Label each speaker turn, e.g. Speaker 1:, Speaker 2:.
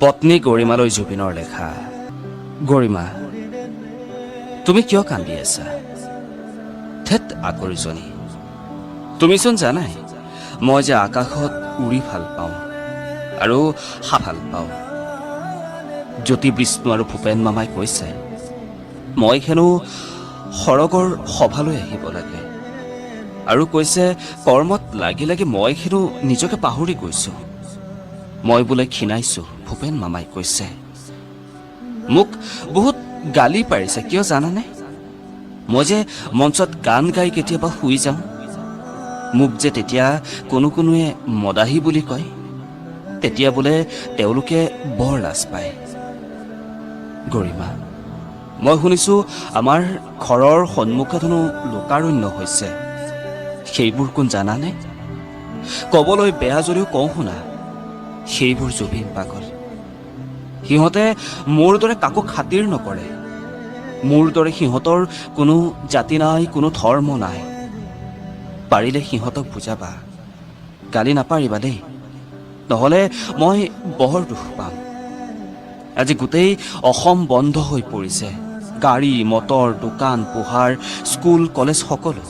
Speaker 1: পত্নী গৰিমালৈ জুবিনৰ লেখা। গৰিমা, তুমি কিয় কান্দি আছা? ঠেত আকৰিজনী, তুমিচোন জানাই মই যে আকাশত উৰি ভাল পাওঁ আৰু ভাল পাওঁ। জ্যোতি বিষ্ণু আৰু ভূপেন মামাই কৈছে মই হেনো সৰগৰ সভালৈ আহিব লাগে, আৰু কৈছে কৰ্মত লাগি লাগি মই হেনো নিজকে পাহৰি গৈছো। মই বোলে ক্ষীণাইছো, ভূপেন মামাই কৈছে। মোক বহুত গালি পাৰিছে, কিয় জানানে? মই যে মঞ্চত গান গাই কেতিয়াবা শুই যাওঁ। মোক যে তেতিয়া কোনোৱে মদাহী বুলি কয়। তেতিয়া বোলে তেওঁলোকে বৰ লাজ পায়। গৰিমা, মই শুনিছো আমাৰ ঘৰৰ সন্মুখত হেনো লোকাৰণ্য হৈছে। সেইবোৰ কোন জানানে? কবলৈ বেয়া যদিও কওঁ শুনা, সেইবোৰ জুবিন পাগল। সিহঁতে মোৰ দৰে কাকো খাতিৰ নকৰে। মোৰ দৰে সিহঁতৰ কোনো জাতি নাই, কোনো ধৰ্ম নাই। পাৰিলে সিহঁতক বুজাবা, গালি নাপাৰিবা দেই, নহ'লে মই বৰ দুখ পাম। আজি গোটেই অসম বন্ধ হৈ পৰিছে। গাড়ী মটৰ, দোকান পোহাৰ, স্কুল কলেজ সকলো।